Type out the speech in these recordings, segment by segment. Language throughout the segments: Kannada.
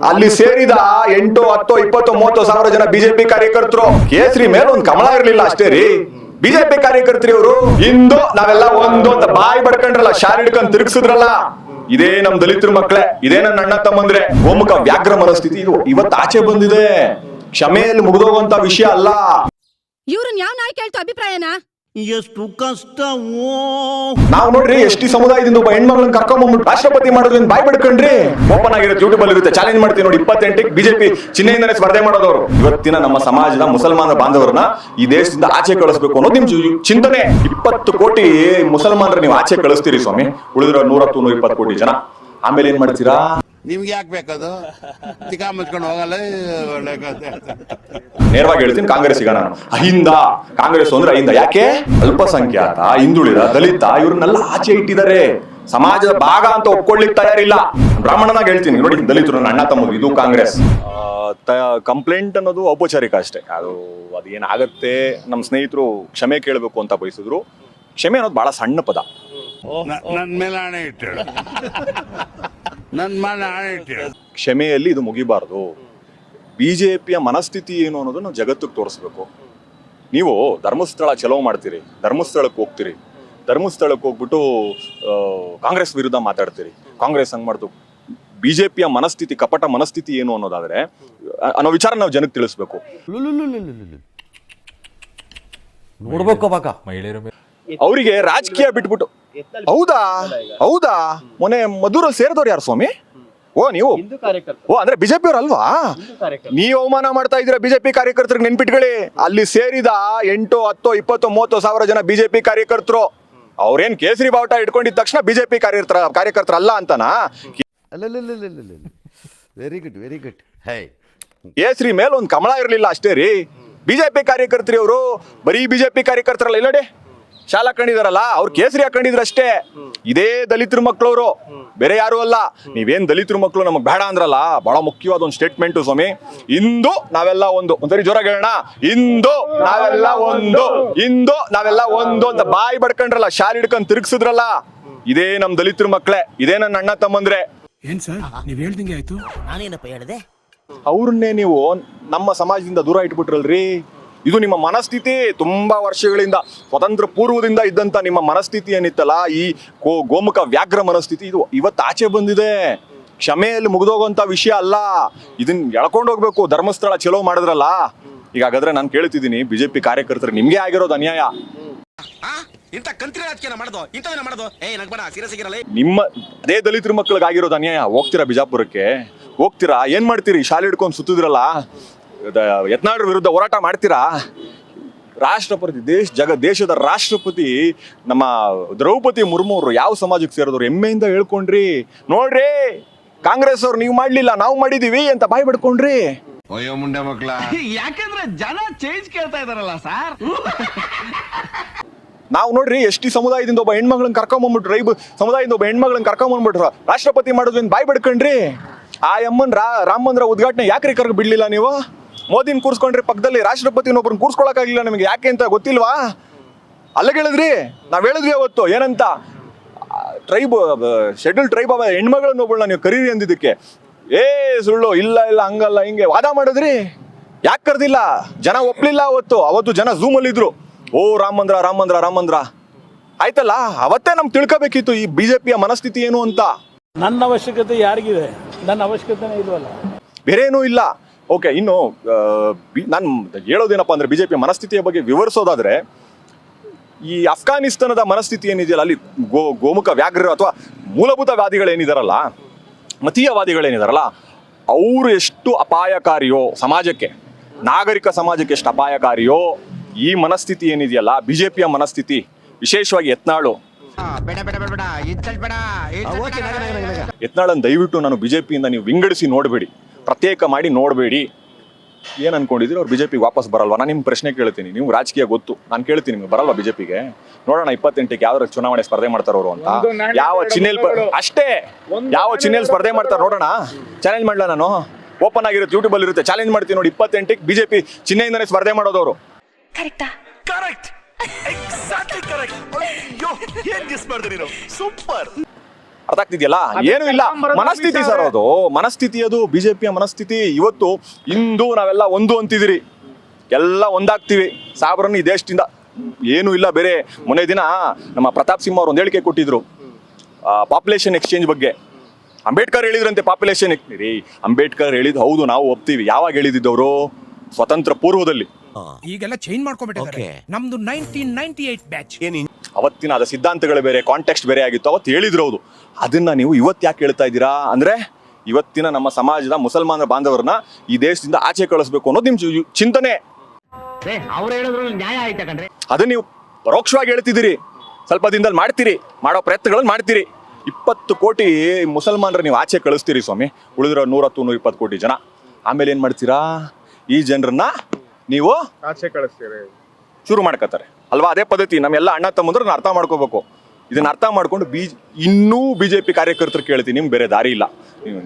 ಅಲ್ಲಿ ಸೇರಿದ 8, 10, 20, 30 ಸಾವಿರ ಜನ ಬಿಜೆಪಿ ಕಾರ್ಯಕರ್ತರು. ಕೇಸರಿ ಮೇಲೆ ಒಂದು ಕಮಲ ಇರ್ಲಿಲ್ಲ ಅಷ್ಟೇ ರೀ. ಬಿಜೆಪಿ ಕಾರ್ಯಕರ್ತರು ಇವರು ಇಂದು ನಾವೆಲ್ಲ ಒಂದು ಅಂತ ಬಾಯಿ ಬಡ್ಕೊಂಡ್ರಲ್ಲ, ಶಾರಿ ಹಿಡ್ಕೊಂಡ್ ತಿರುಗಿಸಿದ್ರಲ್ಲ, ಇದೇ ನಮ್ ದಲಿತರ ಮಕ್ಳೇ, ಇದೇ ನನ್ನ ಅಣ್ಣ ತಮ್ಮಂದ್ರೆ. ಗೋಮುಖ ವ್ಯಾಘ್ರ ಮನಸ್ಥಿತಿ ಇದು ಇವತ್ತು ಆಚೆ ಬಂದಿದೆ. ಕ್ಷಮೆಯಲ್ಲಿ ಮುಗಿದೋಗುವಂತ ವಿಷಯ ಅಲ್ಲ. ಇವ್ರನ್ನ ಯಾವ ನಾಯಿ ಕೇಳ್ತು ಅಭಿಪ್ರಾಯನ? ಎಷ್ಟು ಕಷ್ಟ. ನಾವು ನೋಡ್ರಿ ಎಷ್ಟಿ ಸಮುದಾಯದಿಂದ ಒಬ್ಬ ಹೆಣ್ಮಗಳನ್ನ ಕರ್ಕೊಂಡ್ಬಂದ್ಬಿಟ್ಟು ರಾಷ್ಟ್ರಪತಿ ಮಾಡೋದ್ರಿಂದ ಬಾಯ್ ಬಿಡ್ಕೊಂಡ್ರಿ. ಓಪನ್ ಆಗಿರುತ್ತೆ, ಯೂಟ್ಯೂಬ್ ಅಲ್ಲಿ ಇರುತ್ತೆ, ಚಾಲೆಂಜ್ ಮಾಡ್ತೀವಿ ನೋಡಿ. 28ಕ್ಕೆ ಬಿಜೆಪಿ ಚಿಹ್ನೆಯಿಂದನೇ ಸ್ಪರ್ಧೆ ಮಾಡೋದವರು. ಇವತ್ತಿನ ನಮ್ಮ ಸಮಾಜದ ಮುಸಲ್ಮಾನ ಬಾಂಧವರನ್ನ ಈ ದೇಶದಿಂದ ಆಚೆ ಕಳಿಸ್ಬೇಕು ಅನ್ನೋದು ನಿಮ್ ಚಿಂತನೆ. 20 ಕೋಟಿ ಮುಸಲ್ಮಾನರು ನೀವು ಆಚೆ ಕಳಿಸ್ತೀರಿ ಸ್ವಾಮಿ, ಉಳಿದಿರೋ 110, 120 ಕೋಟಿ ಜನ. ಆಮೇಲೆ ಏನ್ ಮಾಡ್ತೀರಾ? ನಿಮ್ಗೆ ಯಾಕೆ ಬೇಕದು? ತಿಕಾ ಮುಚ್ಕೊಂಡು ಹೋಗಲ್ಲ. ನೇರವಾಗಿ ಹೇಳ್ತೀನಿ, ಕಾಂಗ್ರೆಸ್ ಈಗ ನಾನು ಅಹಿಂದ, ಕಾಂಗ್ರೆಸ್ ಅಂದ್ರೆ ಅಹಿಂದ. ಯಾಕೆ? ಅಲ್ಪಸಂಖ್ಯಾತ, ಹಿಂದುಳಿದ, ದಲಿತ ಇವ್ರನ್ನೆಲ್ಲ ಆಚೆ ಇಟ್ಟಿದ್ದಾರೆ. ಸಮಾಜದ ಭಾಗ ಅಂತ ಒಪ್ಕೊಳ್ಳಿಕ್ ತಯಾರಿಲ್ಲ. ಬ್ರಾಹ್ಮಣನಾಗ ಹೇಳ್ತೀನಿ ನೋಡಿ, ದಲಿತರು ನನ್ನ ಅಣ್ಣ ತಮ್ಮದು, ಇದು ಕಾಂಗ್ರೆಸ್. ಕಂಪ್ಲೇಂಟ್ ಅನ್ನೋದು ಔಪಚಾರಿಕ ಅಷ್ಟೇ. ಅದೇನಾಗತ್ತೆ, ನಮ್ಮ ಸ್ನೇಹಿತರು ಕ್ಷಮೆ ಕೇಳಬೇಕು ಅಂತ ಬಯಸಿದ್ರು. ಕ್ಷಮೆ ಅನ್ನೋದು ಬಹಳ ಸಣ್ಣ ಪದ. ನನ್ ಮೇಲೆ ಆಣೆ ಇಟ್ಟೇಳು, ನನ್ ಮೇಲೆ ಆಣೆ ಇಟ್ಟೇಳು. ಕ್ಷಮೆಯಲ್ಲಿ ಇದು ಮುಗಿಬಾರ್ದು. ಬಿಜೆಪಿಯ ಮನಸ್ಥಿತಿ ಏನು ಅನ್ನೋದು ನಾವು ಜಗತ್ತಿಗೆ ತೋರಿಸ್ಬೇಕು. ನೀವು ಧರ್ಮಸ್ಥಳ ಚಲೋ ಮಾಡ್ತೀರಿ, ಧರ್ಮಸ್ಥಳಕ್ಕೆ ಹೋಗ್ತೀರಿ, ಧರ್ಮಸ್ಥಳಕ್ಕೆ ಹೋಗ್ಬಿಟ್ಟು ಕಾಂಗ್ರೆಸ್ ವಿರುದ್ಧ ಮಾತಾಡ್ತೀರಿ, ಕಾಂಗ್ರೆಸ್ ಹಂಗ್ ಮಾಡ್ತು. ಬಿಜೆಪಿಯ ಮನಸ್ಥಿತಿ, ಕಪಟ ಮನಸ್ಥಿತಿ ಏನು ಅನ್ನೋದಾದ್ರೆ ಅನ್ನೋ ವಿಚಾರ ನಾವು ಜನಕ್ಕೆ ತಿಳಿಸ್ಬೇಕು. ನೋಡ್ಬೇಕು ಅವರಿಗೆ ರಾಜಕೀಯ ಬಿಟ್ಬಿಟ್ಟು. ಹೌದಾ ಮೊನ್ನೆ ಮಧುರಲ್ಲಿ ಸೇರಿದವ್ರು ಯಾರು ಸ್ವಾಮಿ? ನೀವು ಅಂದ್ರೆ ಬಿಜೆಪಿ ಅವ್ರ ಅಲ್ವಾ? ನೀವು ಅವಮಾನ ಮಾಡ್ತಾ ಇದ್ದೀರಾ ಬಿಜೆಪಿ ಕಾರ್ಯಕರ್ತರಿಗೆ. ನೆನ್ಪಿಟ್ಕೊಳ್ಳಿ, ಅಲ್ಲಿ ಸೇರಿದ 8, 10, 20, 30 ಸಾವಿರ ಜನ ಬಿಜೆಪಿ ಕಾರ್ಯಕರ್ತರು. ಅವ್ರೇನ್ ಕೇಸರಿ ಬಾವುಟ ಇಟ್ಕೊಂಡಿದ ತಕ್ಷಣ ಬಿಜೆಪಿ ಕಾರ್ಯಕರ್ತರಲ್ಲ ಅಂತನಾ? Very good, very good. High, ಕೇಸರಿ ಮೇಲೆ ಒಂದು ಕಮಲ ಇರ್ಲಿಲ್ಲ ಅಷ್ಟೇ ರೀ. ಬಿಜೆಪಿ ಕಾರ್ಯಕರ್ತರು ಇವರು ಬರೀ ಬಿಜೆಪಿ ಕಾರ್ಯಕರ್ತರಲ್ಲ. ಇಲ್ಲಡೆ ಶಾಲಾ ಹಾಕೊಂಡಿದಾರಲ್ಲ, ಅವ್ರು ಕೇಸರಿ ಹಾಕೊಂಡಿದ್ರು ಅಷ್ಟೇ. ಇದೇ ದಲಿತರ ಮಕ್ಳವ್ರು, ಬೇರೆ ಯಾರು ಅಲ್ಲ. ನೀವೇನ್ ದಲಿತರ ಮಕ್ಳು ನಮಗ್ ಬೇಡ ಅಂದ್ರಲ್ಲ, ಬಹಳ ಮುಖ್ಯವಾದ ಒಂದು ಸ್ಟೇಟ್ಮೆಂಟ್ ಸ್ವಾಮಿ. ಇಂದು ನಾವೆಲ್ಲ ಒಂದು, ಒಂದ್ಸರಿ ಜೋರಾಗಿ ಹೇಳೋಣ, ಇಂದು ನಾವೆಲ್ಲ ಒಂದು, ಇಂದು ನಾವೆಲ್ಲ ಒಂದು ಅಂತ ಬಾಯಿ ಬಡ್ಕೊಂಡ್ರಲ್ಲ, ಶಾಲಿ ಹಿಡ್ಕೊಂಡ್ ತಿರುಗಿಸಿದ್ರಲ್ಲ, ಇದೇ ನಮ್ ದಲಿತರ ಮಕ್ಳೇ, ಇದೇ ನನ್ನ ಅಣ್ಣ ತಮ್ಮಂದ್ರೆ. ಏನ್ ಸರ್ ನೀವ್ ಹೇಳ್ದಂಗೆ ಆಯ್ತು. ನಾನೇನಪ್ಪ ಹೇಳಿದೆ? ಅವ್ರನ್ನೇ ನೀವು ನಮ್ಮ ಸಮಾಜದಿಂದ ದೂರ ಇಟ್ಬಿಟ್ರಲ್ರಿ. ಇದು ನಿಮ್ಮ ಮನಸ್ಥಿತಿ. ತುಂಬಾ ವರ್ಷಗಳಿಂದ, ಸ್ವತಂತ್ರ ಪೂರ್ವದಿಂದ ಇದ್ದಂತ ನಿಮ್ಮ ಮನಸ್ಥಿತಿ ಏನಿತ್ತಲ್ಲ, ಈ ಗೋಮುಖ ವ್ಯಾಘ್ರ ಮನಸ್ಥಿತಿ, ಇದು ಇವತ್ತು ಆಚೆ ಬಂದಿದೆ. ಕ್ಷಮೆಯಲ್ಲಿ ಮುಗಿದೋಗುವಂತ ವಿಷಯ ಅಲ್ಲ. ಇದನ್ನ ಎಳ್ಕೊಂಡು ಹೋಗ್ಬೇಕು. ಧರ್ಮಸ್ಥಳ ಚಲೋ ಮಾಡಿದ್ರಲ್ಲ, ಈಗ ಹಾಗಾದ್ರೆ ನಾನು ಕೇಳ್ತಿದ್ದೀನಿ, ಬಿಜೆಪಿ ಕಾರ್ಯಕರ್ತರಿಗೆ ನಿಮ್ಗೆ ಆಗಿರೋದು ಅನ್ಯಾಯ. ನಿಮ್ಮ ಅದೇ ದಲಿತರ ಮಕ್ಕಳಿಗೆ ಆಗಿರೋದು ಅನ್ಯಾಯ. ಹೋಗ್ತೀರಾ ಬಿಜಾಪುರಕ್ಕೆ? ಹೋಗ್ತೀರಾ? ಏನ್ ಮಾಡ್ತೀರಿ? ಶಾಲೆ ಹಿಡ್ಕೊಂಡು ಸುತ್ತಿದ್ರಲ್ಲ, ಯತ್ನಾಳ್ ವಿರುದ್ಧ ಹೋರಾಟ ಮಾಡ್ತೀರಾ? ರಾಷ್ಟ್ರಪತಿ, ದೇಶದ ರಾಷ್ಟ್ರಪತಿ ನಮ್ಮ ದ್ರೌಪದಿ ಮುರ್ಮು ಅವರು ಯಾವ ಸಮಾಜಕ್ಕೆ ಸೇರಿದವ್ರು? ಹೆಮ್ಮೆಯಿಂದ ಹೇಳ್ಕೊಂಡ್ರಿ. ನೋಡ್ರಿ, ಕಾಂಗ್ರೆಸ್ ಅವ್ರು ನೀವು ಮಾಡ್ಲಿಲ್ಲ, ನಾವು ಮಾಡಿದೀವಿ ಅಂತ ಬಾಯ್ ಬಿಡ್ಕೊಂಡ್ರಿ. ಅಯ್ಯೋ ಮುಂಡೆ ಮಕ್ಳ. ಯಾಕಂದ್ರೆ ಜನ ಚೇಂಜ್ ಕೇಳ್ತಾ ಇದಾರಲ್ಲ ಸರ್. ನಾವು ನೋಡ್ರಿ, ಎಷ್ಟಿ ಸಮುದಾಯದಿಂದ ಒಬ್ಬ ಹೆಣ್ಮಗಳನ್ನ ಕರ್ಕೊಂಬಂದ್ಬಿಟ್ರು, ರೈಬ್ ಸಮುದಾಯದಿಂದ ಒಬ್ಬ ಹೆಣ್ಮಗಳನ್ನ ಕರ್ಕೊಂಬಂದ್ಬಿಟ್ರು, ರಾಷ್ಟ್ರಪತಿ ಮಾಡೋದ್ರಿಂದ ಬಾಯ್ ಬಿಡ್ಕೊಂಡ್ರಿ. ಆ ಅಮ್ಮನ್ ರಾಮ ಮಂದಿರ ಉದ್ಘಾಟನೆ ಯಾಕ್ರಿ ಬಿಡ್ಲಿಲ್ಲ ನೀವು? ಮೋದಿನ ಕೂರ್ಸ್ಕೊಂಡ್ರಿ ಪಕ್ಕದಲ್ಲಿ, ರಾಷ್ಟ್ರಪತಿನೊಬ್ಬರನ್ನ ಕೂರ್ಸ್ಕೊಳಕ್ಕಾಗಿಲ್ಲ ನಿಮಗೆ. ಯಾಕೆ ಅಂತ ಗೊತ್ತಿಲ್ವಾ? ಅಲ್ಲಿಗೆ ಹೇಳಿದ್ರಿ, ನಾವ್ ಹೇಳಿದ್ವಿ ಅವತ್ತು ಏನಂತ, ಶೆಡ್ಯೂಲ್ ಟ್ರೈಬ್ ಹೆಣ್ಮಗಳನ್ನ ಒಬ್ಬಳನ್ನ ನೀವು ಕರೀರಿ ಅಂದಿದ್ದಕ್ಕೆ ಸುಳ್ಳು, ಇಲ್ಲ ಹಂಗಲ್ಲ ಹಿಂಗೆ ವಾದ ಮಾಡಿದ್ರಿ. ಯಾಕೆ ಕರ್ದಿಲ್ಲ? ಜನ ಒಪ್ಲಿಲ್ಲ ಅವತ್ತು ಜನ ಝೂಮ್ ಅಲ್ಲಿ ಇದ್ರು. ಓ ರಾಮ ಮಂದ್ರ ಆಯ್ತಲ್ಲ. ಅವತ್ತೇ ನಮ್ಗೆ ತಿಳ್ಕೋಬೇಕಿತ್ತು ಈ ಬಿಜೆಪಿಯ ಮನಸ್ಥಿತಿ ಏನು ಅಂತ. ನನ್ನ ಅವಶ್ಯಕತೆ ಯಾರಿಗಿದೆ? ನನ್ನ ಅವಶ್ಯಕತೆನೇ ಇಲ್ವಲ್ಲ, ಬೇರೆ ಏನೂ ಇಲ್ಲ. ಓಕೆ, ಇನ್ನು ನಾನು ಹೇಳೋದೇನಪ್ಪ ಅಂದ್ರೆ, ಬಿಜೆಪಿಯ ಮನಸ್ಥಿತಿಯ ಬಗ್ಗೆ ವಿವರಿಸೋದಾದ್ರೆ, ಈ ಅಫ್ಘಾನಿಸ್ತಾನದ ಮನಸ್ಥಿತಿ ಏನಿದೆಯಲ್ಲ, ಅಲ್ಲಿ ಗೋಮುಖ ವ್ಯಾಘ್ರ ಅಥವಾ ಮೂಲಭೂತವಾದಿಗಳೇನಿದಾರಲ್ಲ, ಮತೀಯವಾದಿಗಳೇನಿದಾರಲ್ಲ, ಅವರು ಎಷ್ಟು ಅಪಾಯಕಾರಿಯೋ ಸಮಾಜಕ್ಕೆ, ನಾಗರಿಕ ಸಮಾಜಕ್ಕೆ ಎಷ್ಟು ಅಪಾಯಕಾರಿಯೋ ಈ ಮನಸ್ಥಿತಿ ಏನಿದೆಯಲ್ಲ, ಬಿಜೆಪಿಯ ಮನಸ್ಥಿತಿ, ವಿಶೇಷವಾಗಿ ಯತ್ನಾಳು. ಯತ್ನಾಳನ್ನು ದಯವಿಟ್ಟು ನಾನು ಬಿಜೆಪಿಯಿಂದ ನೀವು ವಿಂಗಡಿಸಿ ನೋಡಬೇಡಿ, ಪ್ರತ್ಯೇಕ ಮಾಡಿ ನೋಡಬೇಡಿ. ಏನ್ ಅನ್ಕೊಂಡಿದ್ರಿ? ಅವ್ರು ಬಿಜೆಪಿಗೆ ವಾಪಸ್ ಬರಲ್ವಾ? ನಾನು ನಿಮ್ಗೆ ಪ್ರಶ್ನೆ ಕೇಳ್ತೀನಿ. ನೀವು ರಾಜಕೀಯ ಗೊತ್ತು, ನಾನು ಕೇಳ್ತೀನಿ, ನಿಮ್ಗೆ ಬರಲ್ವಾ ಬಿಜೆಪಿಗೆ? ನೋಡೋಣ 28ಕ್ಕೆ ಯಾವ್ದಾರ ಚುನಾವಣೆ ಸ್ಪರ್ಧೆ ಮಾಡ್ತಾರವ್ರು ಅಂತ. ಯಾವ ಚಿಹ್ನೆಯಲ್ಲಿ ಅಷ್ಟೇ, ಯಾವ ಚಿಹ್ನೆಯಲ್ಲಿ ಸ್ಪರ್ಧೆ ಮಾಡ್ತಾರೆ ನೋಡೋಣ. ಚಾಲೆಂಜ್ ಮಾಡ್ಲಾ ನಾನು? ಓಪನ್ ಆಗಿರುತ್ತೆ, ಯೂಟ್ಯೂಬ್ ಅಲ್ಲಿ ಇರುತ್ತೆ, ಚಾಲೆಂಜ್ ಮಾಡ್ತೀನಿ ನೋಡಿ. 28ಕ್ಕೆ ಬಿಜೆಪಿ ಚಿಹ್ನೆಯಿಂದನೇ ಸ್ಪರ್ಧೆ ಮಾಡೋದವರು. Exactly correct. ಅಯ್ಯೋ, ಏನ್ ಗೆಸ್ ಮಾಡಿದ್ರಿ ನೀವು? ಸೂಪರ್. ಅರ್ಥ ಆಗ್ತಿದ್ಯಲ್ಲ? ಏನು ಇಲ್ಲ, ಮನಸ್ಥಿತಿ ಸರ್ ಅದು, ಮನಸ್ಥಿತಿ ಅದು, ಬಿಜೆಪಿಯ ಮನಸ್ಥಿತಿ. ಇವತ್ತು ಇಂದು ನಾವೆಲ್ಲ ಒಂದು ಅಂತಿದಿರಿ, ಎಲ್ಲ ಒಂದಾಗ್ತೀವಿ. ಸಾಬ್ರನ್ನು ಈ ದೇಶದಿಂದ ಏನೂ ಇಲ್ಲ ಬೇರೆ. ಮೊನ್ನೆ ದಿನ ನಮ್ಮ ಪ್ರತಾಪ್ ಸಿಂಹ ಅವ್ರು ಒಂದು ಹೇಳಿಕೆ ಕೊಟ್ಟಿದ್ರು ಪಾಪ್ಯುಲೇಷನ್ ಎಕ್ಸ್ಚೇಂಜ್ ಬಗ್ಗೆ. ಅಂಬೇಡ್ಕರ್ ಹೇಳಿದ್ರಂತೆ ಪಾಪ್ಯುಲೇಷನ್ ರೀ. ಅಂಬೇಡ್ಕರ್ ಹೇಳಿದ್ ಹೌದು, ನಾವು ಒಪ್ತೀವಿ. ಯಾವಾಗ ಹೇಳಿದ್ದವರು? ಸ್ವತಂತ್ರ ಪೂರ್ವದಲ್ಲಿ. ಈಗೆಲ್ಲ ಚೇಂಜ್ ಮಾಡ್ಕೊಂಡ್ಬಿಟ್ಟಿದ್ದಾರೆ. ನಮ್ದು 1998 ಬ್ಯಾಚ್. ಅವತ್ತಿನ ಅದ ಸಿದ್ಧಾಂತಗಳು ಬೇರೆ, ಕಾಂಟೆಕ್ಸ್ಟ್ ಬೇರೆ ಆಗಿತ್ತು. ಅವತ್ತು ಹೇಳಿದ್ರು ಹೌದು. ಅದನ್ನ ನೀವು ಇವತ್ತು ಯಾಕೆ ಹೇಳ್ತಾ ಇದ್ದೀರಾ ಅಂದ್ರೆ, ಇವತ್ತಿನ ನಮ್ಮ ಸಮಾಜದ ಮುಸಲ್ಮಾನರ ಬಾಂಧವರನ್ನ ಈ ದೇಶದಿಂದ ಆಚೆ ಕಳಿಸ್ಬೇಕು ಅನ್ನೋದು ನಿಮ್ ಚಿಂತನೆ. ಅವ್ರು ಹೇಳಿದ್ರು ನ್ಯಾಯ ಆಯ್ತಾ ಕಣ್ರಿ? ಅದನ್ನ ನೀವು ಪರೋಕ್ಷವಾಗಿ ಹೇಳ್ತಿದ್ದೀರಿ, ಸ್ವಲ್ಪ ದಿನದಲ್ಲಿ ಮಾಡ್ತೀರಿ, ಮಾಡೋ ಪ್ರಯತ್ನಗಳನ್ನು ಮಾಡ್ತೀರಿ. 20 ಕೋಟಿ ಮುಸಲ್ಮಾನರು ನೀವು ಆಚೆ ಕಳಿಸ್ತೀರಿ ಸ್ವಾಮಿ, ಉಳಿದಿರೋ 110-120 ಕೋಟಿ ಜನ. ಆಮೇಲೆ ಏನ್ ಮಾಡ್ತೀರಾ? ಈ ಜನರನ್ನ ನೀವು ಆಚೆ ಕಳಿಸ್ತೀರಿ, ಶುರು ಮಾಡ್ಕೋತಾರೆ ಅಲ್ವಾ? ಅದೇ ಪದ್ಧತಿ. ನಮ್ಮೆಲ್ಲ ಅಣ್ಣ ತಮ್ಮಂದ್ರನ್ನ ಅರ್ಥ ಮಾಡ್ಕೋಬೇಕು. ಇದನ್ನ ಅರ್ಥ ಮಾಡ್ಕೊಂಡು ಇನ್ನೂ ಬಿಜೆಪಿ ಕಾರ್ಯಕರ್ತರು ಕೇಳ್ತೀನಿ, ನಿಮ್ಗೆ ಬೇರೆ ದಾರಿ ಇಲ್ಲ. ನೀವು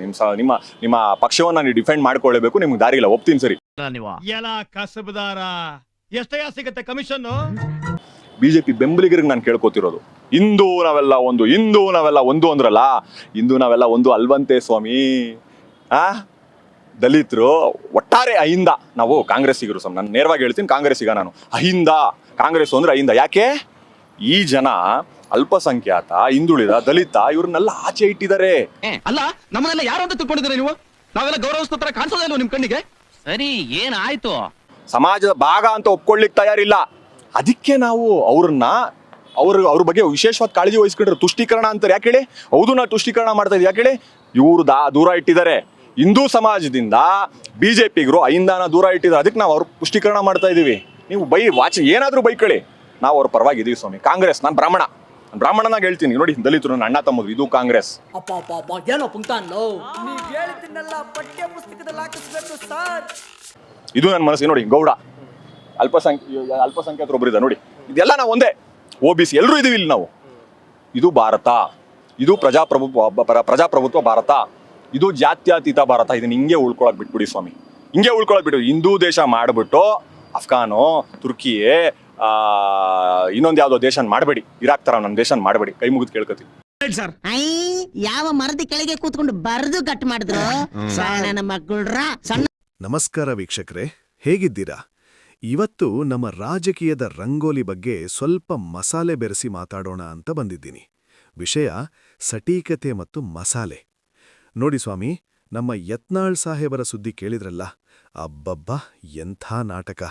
ನಿಮ್ಮ ಪಕ್ಷವನ್ನ ನೀವು ಡಿಫೆಂಡ್ ಮಾಡ್ಕೊಳ್ಳೇಬೇಕು. ನಿಮ್ಗೆ ದಾರಿ ಇಲ್ಲ, ಒಪ್ತೀನಿ ಸರಿ. ಎಲ್ಲ ಕಸಬದಾರ ಎಷ್ಟಯ್ಯ ಸಿಗುತ್ತೆ ಕಮಿಷನ್? ಬಿಜೆಪಿ ಬೆಂಬಲಿಗರಿಗೆ ನಾನು ಕೇಳ್ಕೊತಿರೋದು, ಇಂದು ನಾವೆಲ್ಲ ಒಂದು, ಇಂದು ನಾವೆಲ್ಲ ಒಂದು ಅಂದ್ರಲ್ಲ, ಇಂದು ನಾವೆಲ್ಲ ಒಂದು ಅಲ್ವಂತೆ ಸ್ವಾಮಿ. ದಲಿತರು ಒಟ್ಟಾರೆ ಅಹಿಂದ. ನಾವು ಕಾಂಗ್ರೆಸ್ಸಿಗರು ನಾನು ನೇರವಾಗಿ ಹೇಳ್ತೀನಿ, ಕಾಂಗ್ರೆಸ್ಸಿಗ ನಾನು. ಅಹಿಂದ, ಕಾಂಗ್ರೆಸ್ ಅಂದ್ರೆ ಅಹಿಂದ. ಯಾಕೆ? ಈ ಜನ ಅಲ್ಪಸಂಖ್ಯಾತ, ಹಿಂದುಳಿದ, ದಲಿತ ಇವ್ರನ್ನೆಲ್ಲ ಆಚೆ ಇಟ್ಟಿದ್ದಾರೆ. ಅಲ್ಲ, ನಮ್ಮನ್ನೆಲ್ಲ ಯಾರು ಅಂತ ತಿಳ್ಕೊಂಡಿದ್ದೀರಾ ನೀವು? ನಾವೆಲ್ಲ ಗೌರವಿಸೋ ತರ ಕಾಣಿಸೋದೇ ಇಲ್ವ ನಿಮ್ ಕಣ್ಣಿಗೆ? ಸರಿ, ಏನಾಯ್ತು? ಸಮಾಜದ ಭಾಗ ಅಂತ ಒಪ್ಕೊಳ್ಳಿಕ್ ತಯಾರಿಲ್ಲ. ಅದಕ್ಕೆ ನಾವು ಅವ್ರ ಬಗ್ಗೆ ವಿಶೇಷವಾದ ಕಾಳಜಿ ವಹಿಸ್ಕೊಂಡ್ರೆ ತುಷ್ಟೀಕರಣ ಅಂತಾರೆ. ಯಾಕೆ ಹೇಳಿ? ಹೌದು, ನಾವು ತುಷ್ಟೀಕರಣ ಮಾಡ್ತಾ ಇದೀವಿ. ಯಾಕೆ ಹೇಳಿ? ಇವ್ರು ದೂರ ಇಟ್ಟಿದ್ದಾರೆ. ಹಿಂದೂ ಸಮಾಜದಿಂದ ಬಿಜೆಪಿಗರು ಅಹಿಂದಾನ ದೂರ ಇಟ್ಟಿದ್ದಾರೆ. ಅದಕ್ಕೆ ನಾವು ಅವ್ರ ಪುಷ್ಟೀಕರಣ ಮಾಡ್ತಾ ಇದೀವಿ. ನೀವು ಏನಾದ್ರೂ ಬೈಕಳಿ, ನಾವು ಅವ್ರ ಪರವಾಗಿದ್ದೀವಿ ಸ್ವಾಮಿ. ಕಾಂಗ್ರೆಸ್, ನಾನು ಬ್ರಾಹ್ಮಣನಾಗ ಹೇಳ್ತೀನಿ ನೋಡಿ, ದಲಿತರು ನನ್ನ ಅಣ್ಣ ತಮ್ಮದು, ಇದು ಕಾಂಗ್ರೆಸ್. ಏನೋ ಪುಂಕ್ತಾನ್ಲೋ, ನೀವ್ ಹೇಳಿದ್ದನ್ನೆಲ್ಲ ಪಠ್ಯ ಪುಸ್ತಕದಲ್ಲಿ ಹಾಕಿಸ್ಬೇಕು ಸರ್. ಇದು ನನ್ನ ಮನಸ್ಸಿಗೆ ನೋಡಿ. ಗೌಡ ಅಲ್ಪಸಂಖ್ಯಾತರು ಒಬ್ಬರಿದ ನೋಡಿ. ಇದೆಲ್ಲ ನಾವು ಒಂದೇ, OBC ಎಲ್ಲರೂ ಇದೀವಿ ಇಲ್ಲಿ ನಾವು. ಇದು ಭಾರತ, ಇದು ಪ್ರಜಾಪ್ರಭುತ್ವ ಭಾರತ, ಇದು ಜಾತ್ಯತೀತ ಭಾರತ. ಇದನ್ನ ಹಿಂಗೆ ಉಳ್ಕೊಳಕ್ ಬಿಟ್ಬಿಡಿ ಸ್ವಾಮಿ, ಹಿಂಗೆ ಉಳ್ಕೊಳಕ್ ಬಿಟ್ಟು ಹಿಂದೂ ದೇಶ ಮಾಡ್ಬಿಟ್ಟು ಅಫ್ಘಾನು, ತುರ್ಕಿ, ಇನ್ನೊಂದು ಯಾವ್ದೋ ದೇಶ ಮಾಡಬೇಡಿ. ಇರಾಕ್ ತರ ನನ್ನ ದೇಶ ಮಾಡಬೇಡಿ. ಕೈ ಮುಗಿದು ಕೇಳ್ಕೊತೀವಿ. ಯಾವ ಮರದ ಕೆಳಗೆ ಕೂತ್ಕೊಂಡು ಬರೆದು ಕಟ್ ಮಾಡಿದ್ರು ನನ್ನ ಮಕ್ಕಳ್ರ. ನಮಸ್ಕಾರ ವೀಕ್ಷಕರೇ, ಹೇಗಿದ್ದೀರಾ? ಇವತ್ತು ನಮ್ಮ ರಾಜಕೀಯದ ರಂಗೋಲಿ ಬಗ್ಗೆ ಸ್ವಲ್ಪ ಮಸಾಲೆ ಬೆರೆಸಿ ಮಾತಾಡೋಣ ಅಂತ ಬಂದಿದ್ದೀನಿ. ವಿಷಯ ಸಟೀಕತೆ ಮತ್ತು ಮಸಾಲೆ. ನೋಡಿ ಸ್ವಾಮಿ, ನಮ್ಮ ಯತ್ನಾಳ್ ಸಾಹೇಬರ ಸುದ್ದಿ ಕೇಳಿದ್ರಲ್ಲ? ಅಬ್ಬಬ್ಬಾ, ಎಂಥ ನಾಟಕ!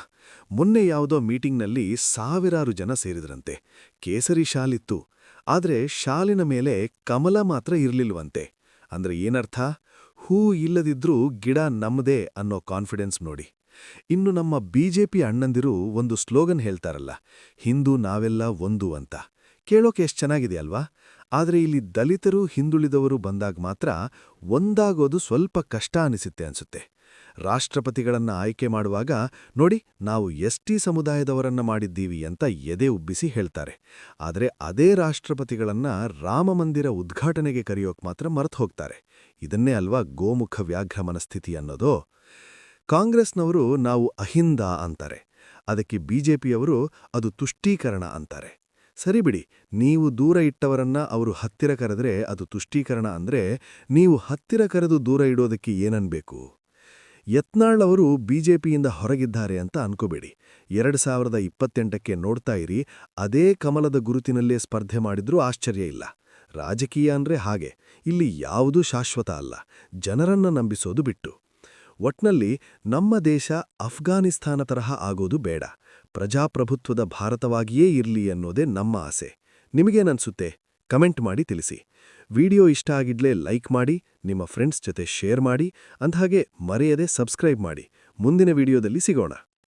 ಮೊನ್ನೆ ಯಾವುದೋ ಮೀಟಿಂಗ್ನಲ್ಲಿ ಸಾವಿರಾರು ಜನ ಸೇರಿದ್ರಂತೆ. ಕೇಸರಿ ಶಾಲಿತ್ತು, ಆದರೆ ಶಾಲಿನ ಮೇಲೆ ಕಮಲ ಮಾತ್ರ ಇರ್ಲಿಲ್ವಂತೆ. ಅಂದ್ರೆ ಏನರ್ಥ? ಹೂ ಇಲ್ಲದಿದ್ರೂ ಗಿಡ ನಮ್ಮದೇ ಅನ್ನೋ ಕಾನ್ಫಿಡೆನ್ಸ್ ನೋಡಿ. ಇನ್ನು ನಮ್ಮ ಬಿಜೆಪಿ ಅಣ್ಣಂದಿರು ಒಂದು ಸ್ಲೋಗನ್ ಹೇಳ್ತಾರಲ್ಲ, ಹಿಂದೂ ನಾವೆಲ್ಲ ಒಂದು ಅಂತ. ಕೇಳೋಕೆ ಎಷ್ಟು ಚೆನ್ನಾಗಿದೆ ಅಲ್ವಾ? ಆದರೆ ಇಲ್ಲಿ ದಲಿತರು, ಹಿಂದುಳಿದವರು ಬಂದಾಗ ಮಾತ್ರ ಒಂದಾಗೋದು ಸ್ವಲ್ಪ ಕಷ್ಟ ಅನಿಸುತ್ತೆ ಅನ್ಸುತ್ತೆ. ರಾಷ್ಟ್ರಪತಿಗಳನ್ನ ಆಯ್ಕೆ ಮಾಡುವಾಗ ನೋಡಿ, ನಾವು ST ಸಮುದಾಯದವರನ್ನ ಮಾಡಿದ್ದೀವಿ ಅಂತ ಎದೆ ಉಬ್ಬಿಸಿ ಹೇಳ್ತಾರೆ. ಆದರೆ ಅದೇ ರಾಷ್ಟ್ರಪತಿಗಳನ್ನ ರಾಮಮಂದಿರ ಉದ್ಘಾಟನೆಗೆ ಕರೆಯೋಕ್ ಮಾತ್ರ ಮರೆತು ಹೋಗ್ತಾರೆ. ಇದನ್ನೇ ಅಲ್ವಾ ಗೋಮುಖ ವ್ಯಾಘ್ರ ಮನಸ್ಥಿತಿ ಅನ್ನೋದು? ಕಾಂಗ್ರೆಸ್ನವರು ನಾವು ಅಹಿಂದ ಅಂತಾರೆ, ಅದಕ್ಕೆ ಬಿಜೆಪಿಯವರು ಅದು ತುಷ್ಟೀಕರಣ ಅಂತಾರೆ. ಸರಿ ಬಿಡಿ, ನೀವು ದೂರ ಇಟ್ಟವರನ್ನ ಅವರು ಹತ್ತಿರ ಕರೆದ್ರೆ ಅದು ತುಷ್ಟೀಕರಣ ಅಂದ್ರೆ, ನೀವು ಹತ್ತಿರ ಕರೆದು ದೂರ ಇಡೋದಕ್ಕೆ ಏನನ್ಬೇಕು? ಯತ್ನಾಳ್ ಅವರು ಬಿಜೆಪಿಯಿಂದ ಹೊರಗಿದ್ದಾರೆ ಅಂತ ಅನ್ಕೋಬೇಡಿ. 2028ಕ್ಕೆ ನೋಡ್ತಾ ಇರಿ, ಅದೇ ಕಮಲದ ಗುರುತಿನಲ್ಲೇ ಸ್ಪರ್ಧೆ ಮಾಡಿದ್ರೂ ಆಶ್ಚರ್ಯ ಇಲ್ಲ. ರಾಜಕೀಯ ಅಂದ್ರೆ ಹಾಗೆ, ಇಲ್ಲಿ ಯಾವುದೂ ಶಾಶ್ವತ ಅಲ್ಲ, ಜನರನ್ನ ನಂಬಿಸೋದು ಬಿಟ್ಟು. ಒಟ್ನಲ್ಲಿ ನಮ್ಮ ದೇಶ ಅಫ್ಘಾನಿಸ್ತಾನ ತರಹ ಆಗೋದು ಬೇಡ, ಪ್ರಜಾಪ್ರಭುತ್ವದ ಭಾರತವಾಗಿಯೇ ಇರ್ಲಿ ಅನ್ನೋದೇ ನಮ್ಮ ಆಸೆ. ನಿಮಗೇನನ್ಸುತ್ತೆ? ಕಮೆಂಟ್ ಮಾಡಿ ತಿಳಿಸಿ. ವಿಡಿಯೋ ಇಷ್ಟ ಆಗಿಡ್ಲೇ ಲೈಕ್ ಮಾಡಿ, ನಿಮ್ಮ ಫ್ರೆಂಡ್ಸ್ ಜೊತೆ ಶೇರ್ ಮಾಡಿ, ಅಂದ್ಹಾಗೆ ಮರೆಯದೆ ಸಬ್ಸ್ಕ್ರೈಬ್ ಮಾಡಿ. ಮುಂದಿನ ವಿಡಿಯೋದಲ್ಲಿ ಸಿಗೋಣ.